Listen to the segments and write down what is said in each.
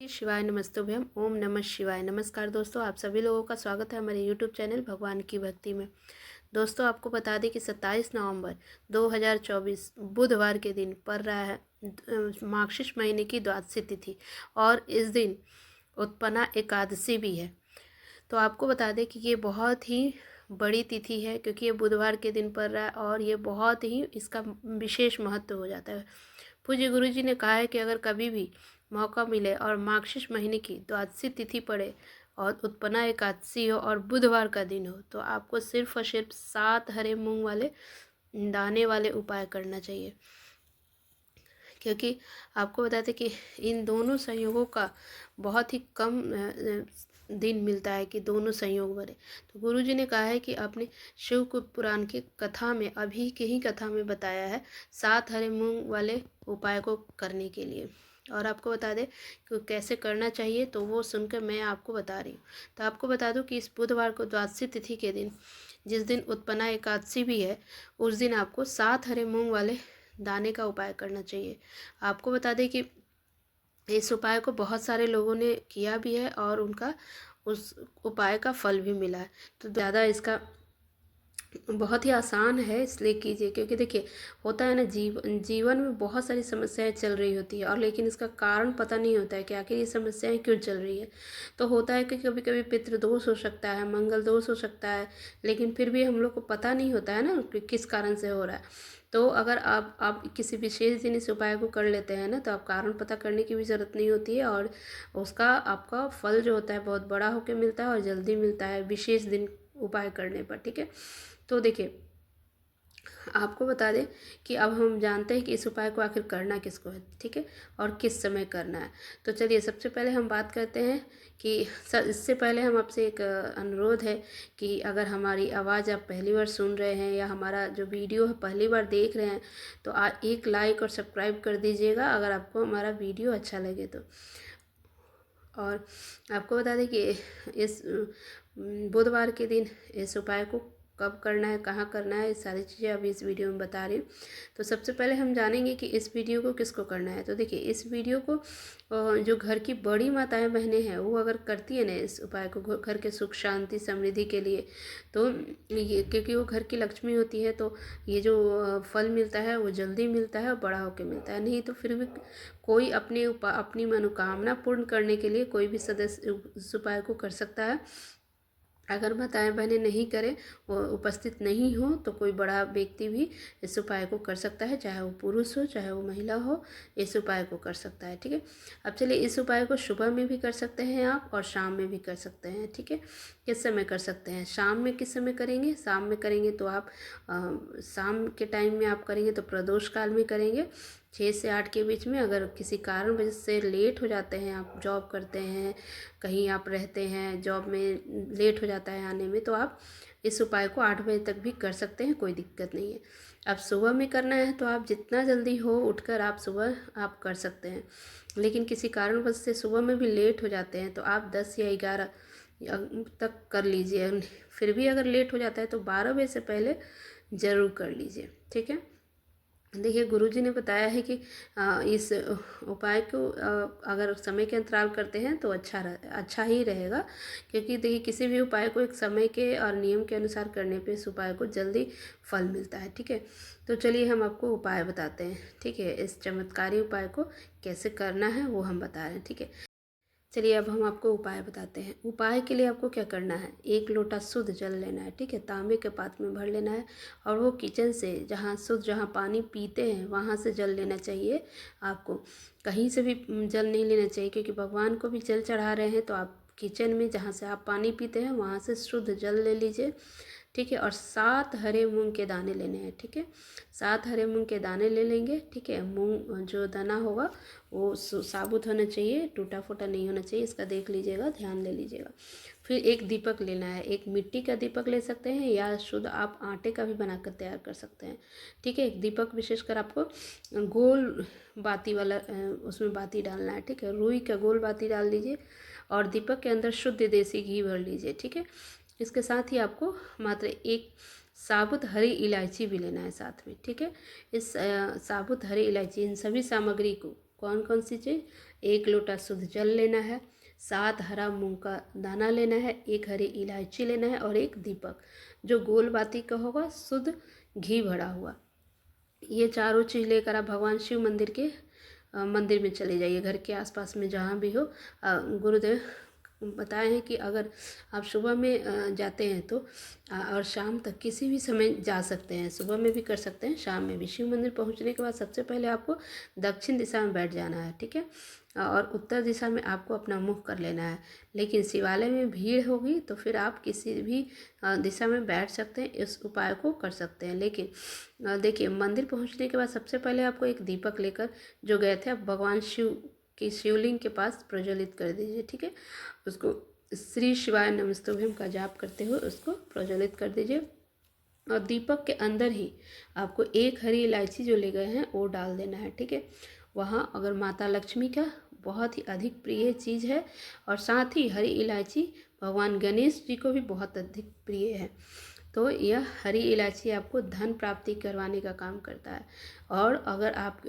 शिवाय नमस्तुभ्यम। ओम नमः शिवाय। नमस्कार दोस्तों, आप सभी लोगों का स्वागत है हमारे यूट्यूब चैनल भगवान की भक्ति में। दोस्तों, आपको बता दें कि 27 नवंबर 2024 बुधवार के दिन पड़ रहा है मार्गशीर्ष महीने की द्वादशी तिथि, और इस दिन उत्पन्ना एकादशी भी है। तो आपको बता दें कि ये बहुत ही बड़ी तिथि है, क्योंकि ये बुधवार के दिन पड़ रहा है और ये बहुत ही इसका विशेष महत्व हो जाता है। पूज्य गुरु जी ने कहा है कि अगर कभी भी मौका मिले और मार्गशीर्ष महीने की द्वादशी तिथि पड़े और उत्पन्ना एकादशी हो और बुधवार का दिन हो, तो आपको सिर्फ और सिर्फ 7 हरे मूंग वाले दाने वाले उपाय करना चाहिए। क्योंकि आपको बताते कि इन दोनों संयोगों का बहुत ही कम दिन मिलता है कि दोनों संयोग बने। तो गुरु जी ने कहा है कि आपने शिव को पुराण की कथा में, अभी के ही कथा में बताया है 7 हरे मूंग वाले उपाय को करने के लिए। और आपको बता दें कि कैसे करना चाहिए, तो वो सुनकर मैं आपको बता रही हूँ। तो आपको बता दूँ कि इस बुधवार को द्वादशी तिथि के दिन, जिस दिन उत्पन्ना एकादशी भी है, उस दिन आपको 7 हरे मूंग वाले दाने का उपाय करना चाहिए। आपको बता दें कि इस उपाय को बहुत सारे लोगों ने किया भी है और उनका उस उपाय का फल भी मिला है। तो ज़्यादा इसका बहुत ही आसान है, इसलिए कीजिए। क्योंकि देखिए, होता है ना, जीवन में बहुत सारी समस्याएं चल रही होती है, और लेकिन इसका कारण पता नहीं होता है कि आखिर ये समस्याएं क्यों चल रही है। तो होता है कि कभी कभी पितृदोष हो सकता है, मंगल दोष हो सकता है, लेकिन फिर भी हम लोग को पता नहीं होता है ना कि किस कारण से हो रहा है। तो अगर आप किसी विशेष दिन इस उपाय को कर लेते हैं ना, तो आप कारण पता करने की भी ज़रूरत नहीं होती है, और उसका आपका फल जो होता है बहुत बड़ा होकर मिलता है और जल्दी मिलता है विशेष दिन उपाय करने पर। ठीक है, तो देखिए, आपको बता दें कि अब हम जानते हैं कि इस उपाय को आखिर करना किसको है, ठीक है, और किस समय करना है। तो चलिए, सबसे पहले हम बात करते हैं कि इससे पहले हम आपसे एक अनुरोध है कि अगर हमारी आवाज़ आप पहली बार सुन रहे हैं या हमारा जो वीडियो है पहली बार देख रहे हैं, तो एक लाइक और सब्सक्राइब कर दीजिएगा अगर आपको हमारा वीडियो अच्छा लगे तो। और आपको बता दें कि इस बुधवार के दिन इस उपाय को कब करना है, कहाँ करना है, ये सारी चीज़ें अभी इस वीडियो में बता रही हूँ। तो सबसे पहले हम जानेंगे कि इस वीडियो को किसको करना है। तो देखिए, इस वीडियो को जो घर की बड़ी माताएं बहनें हैं वो अगर करती है ना इस उपाय को घर के सुख शांति समृद्धि के लिए, तो ये क्योंकि वो घर की लक्ष्मी होती है, तो ये जो फल मिलता है वो जल्दी मिलता है और बड़ा होकर मिलता है। नहीं तो फिर भी कोई अपनी मनोकामना पूर्ण करने के लिए कोई भी सदस्य इस उपाय को कर सकता है। अगर माताएं बहनें नहीं करें, वो उपस्थित नहीं हो, तो कोई बड़ा व्यक्ति भी इस उपाय को कर सकता है, चाहे वो पुरुष हो चाहे वो महिला हो, इस उपाय को कर सकता है। ठीक है, अब चलिए, इस उपाय को सुबह में भी कर सकते हैं आप और शाम में भी कर सकते हैं। ठीक है, किस समय कर सकते हैं, शाम में किस समय करेंगे, शाम में करेंगे तो आप शाम के टाइम में आप करेंगे तो प्रदोष काल में करेंगे, 6 से 8 के बीच में। अगर किसी कारण वजह से लेट हो जाते हैं, आप जॉब करते हैं, कहीं आप रहते हैं, जॉब में लेट हो जाता है आने में, तो आप इस उपाय को 8 बजे तक भी कर सकते हैं, कोई दिक्कत नहीं है। अब सुबह में करना है तो आप जितना जल्दी हो उठकर आप सुबह आप कर सकते हैं, लेकिन किसी कारणवश से सुबह में भी लेट हो जाते हैं तो आप 10 या 11 तक कर लीजिए। फिर भी अगर लेट हो जाता है तो 12 बजे से पहले ज़रूर कर लीजिए। ठीक है, देखिए, गुरुजी ने बताया है कि इस उपाय को अगर समय के अंतराल करते हैं तो अच्छा ही रहेगा। क्योंकि देखिए, किसी भी उपाय को एक समय के और नियम के अनुसार करने पे इस उपाय को जल्दी फल मिलता है। ठीक है, तो चलिए हम आपको उपाय बताते हैं। ठीक है, इस चमत्कारी उपाय को कैसे करना है वो हम बता रहे हैं। ठीक है, चलिए अब हम आपको उपाय बताते हैं। उपाय के लिए आपको क्या करना है, 1 लोटा शुद्ध जल लेना है। ठीक है, तांबे के पात्र में भर लेना है, और वो किचन से जहाँ पानी पीते हैं वहाँ से जल लेना चाहिए आपको। कहीं से भी जल नहीं लेना चाहिए, क्योंकि भगवान को भी जल चढ़ा रहे हैं, तो आप किचन में जहाँ से आप पानी पीते हैं वहाँ से शुद्ध जल ले लीजिए। ठीक है, और 7 हरे मूंग के दाने लेने हैं। ठीक है, 7 हरे मूंग के दाने ले लेंगे। ठीक है, मूंग जो दाना होगा वो साबुत होना चाहिए, टूटा फूटा नहीं होना चाहिए, इसका देख लीजिएगा, ध्यान ले लीजिएगा। फिर एक दीपक लेना है, एक मिट्टी का दीपक ले सकते हैं या शुद्ध आप आटे का भी बनाकर तैयार कर सकते हैं। ठीक है, एक दीपक विशेषकर आपको गोल बाती वाला उसमें बाती डालना है। ठीक है, रुई का गोल बाती डाल दीजिए, और दीपक के अंदर शुद्ध देसी घी भर लीजिए। ठीक है, इसके साथ ही आपको मात्र एक साबुत हरी इलायची भी लेना है साथ में। ठीक है, इस साबुत हरी इलायची, इन सभी सामग्री को, कौन कौन सी चीज़, 1 लोटा शुद्ध जल लेना है, 7 हरा मूंग का दाना लेना है, 1 हरी इलायची लेना है और 1 दीपक जो गोल बाती का होगा, शुद्ध घी भरा हुआ। ये चारों चीज़ लेकर आप भगवान शिव मंदिर के मंदिर में चले जाइए, घर के आसपास में जहाँ भी हो। गुरुदेव बताए हैं कि अगर आप सुबह में जाते हैं तो और शाम तक किसी भी समय जा सकते हैं, सुबह में भी कर सकते हैं, शाम में भी। शिव मंदिर पहुंचने के बाद सबसे पहले आपको दक्षिण दिशा में बैठ जाना है, ठीक है, और उत्तर दिशा में आपको अपना मुख कर लेना है। लेकिन शिवालय में भीड़ होगी तो फिर आप किसी भी दिशा में बैठ सकते हैं, इस उपाय को कर सकते हैं। लेकिन देखिए, मंदिर पहुंचने के बाद सबसे पहले आपको एक दीपक लेकर जो गए थे, आप भगवान शिव की शिवलिंग के पास प्रज्वलित कर दीजिए, ठीक है। उसको श्री शिवाय नमस्तुभ्यम का जाप करते हुए उसको प्रज्वलित कर दीजिए और दीपक के अंदर ही आपको 1 हरी इलायची जो ले गए हैं वो डाल देना है, ठीक है। वहाँ अगर माता लक्ष्मी का बहुत ही अधिक प्रिय चीज़ है और साथ ही हरी इलायची भगवान गणेश जी को भी बहुत अधिक प्रिय है। तो यह हरी इलायची आपको धन प्राप्ति करवाने का काम करता है। और अगर आप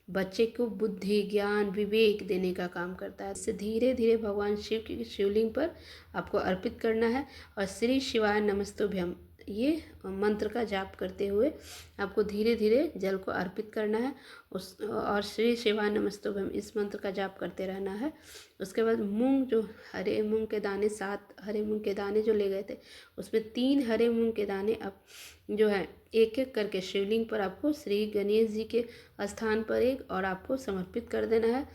बच्चे को बुद्धि, ज्ञान, विवेक देने का काम करता है। इससे धीरे धीरे भगवान शिव की शिवलिंग पर आपको अर्पित करना है और श्री शिवाय नमस्तुभ्यम ये मंत्र का जाप करते हुए आपको धीरे धीरे जल को अर्पित करना है और श्री शिवाय नमस्तुभ्यम इस मंत्र का जाप करते रहना है। उसके बाद मूंग, जो हरे मूंग के दाने, 7 हरे मूंग के दाने जो ले गए थे, उसमें 3 हरे मूंग के दाने अब जो है एक एक करके शिवलिंग पर आपको श्री गणेश जी के स्थान पर एक और आपको समर्पित कर देना है।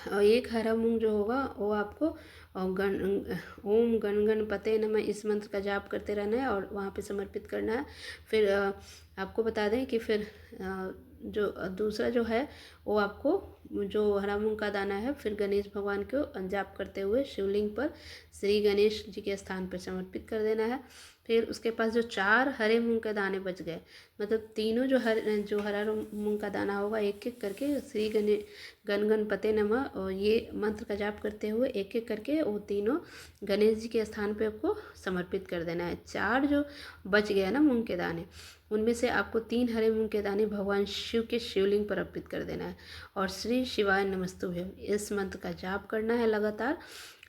और 1 हरा मूंग जो होगा वो आपको ओम गण गणपते नमः इस मंत्र का जाप करते रहना है और वहाँ पे समर्पित करना है। फिर आपको बता दें कि फिर जो दूसरा जो है वो आपको जो हरा मूंग का दाना है फिर गणेश भगवान को जाप करते हुए शिवलिंग पर श्री गणेश जी के स्थान पर समर्पित कर देना है। फिर उसके पास जो 4 हरे मूंग के दाने बच गए, मतलब तीनों जो हरा मूंग का दाना होगा, एक एक करके श्री गण गणपते नमः और ये मंत्र का जाप करते हुए एक एक करके वो तीनों गणेश जी के स्थान पे आपको समर्पित कर देना है। 4 जो बच गया ना मूंग के दाने, उनमें से आपको 3 हरे मूंग के दाने भगवान शिव के शिवलिंग पर अर्पित कर देना है और श्री शिवाय नमस्तुभ्यम इस मंत्र का जाप करना है लगातार।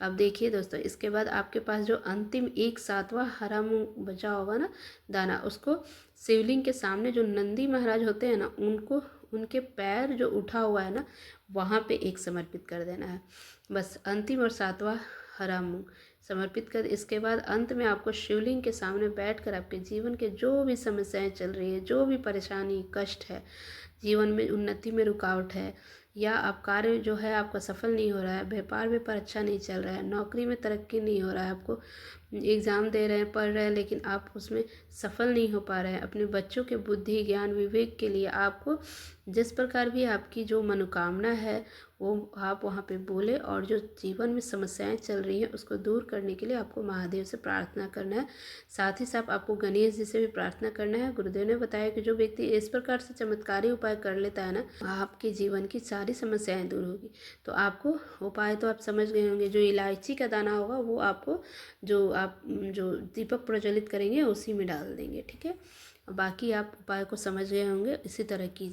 अब देखिए दोस्तों, इसके बाद आपके पास जो अंतिम 1/7वां हरा मूंग बचा होगा ना दाना, उसको शिवलिंग के सामने जो नंदी महाराज होते हैं ना, उनको उनके पैर जो उठा हुआ है ना वहाँ पे एक समर्पित कर देना है। बस अंतिम और 7वां हरा मूंग समर्पित कर, इसके बाद अंत में आपको शिवलिंग के सामने बैठकर आपके जीवन के जो भी समस्याएं चल रही है, जो भी परेशानी कष्ट है, जीवन में उन्नति में रुकावट है, या आप कार्य जो है आपका सफल नहीं हो रहा है, व्यापार अच्छा नहीं चल रहा है, नौकरी में तरक्की नहीं हो रहा है, आपको एग्ज़ाम दे रहे हैं, पढ़ रहे हैं लेकिन आप उसमें सफल नहीं हो पा रहे हैं, अपने बच्चों के बुद्धि, ज्ञान, विवेक के लिए आपको जिस प्रकार भी आपकी जो मनोकामना है वो आप वहाँ पे बोले और जो जीवन में समस्याएं चल रही हैं उसको दूर करने के लिए आपको महादेव से प्रार्थना करना है। साथ ही साथ आपको गणेश जी से भी प्रार्थना करना है। गुरुदेव ने बताया कि जो व्यक्ति इस प्रकार से चमत्कारी उपाय कर लेता है ना, आपके जीवन की सारी समस्याएं दूर होगी। तो आपको उपाय तो आप समझ गए होंगे। जो इलायची का दाना होगा वो आपको जो दीपक प्रज्वलित करेंगे उसी में डाल देंगे, ठीक है। बाकी आप उपाय को समझ गए होंगे, इसी तरह कीजिए।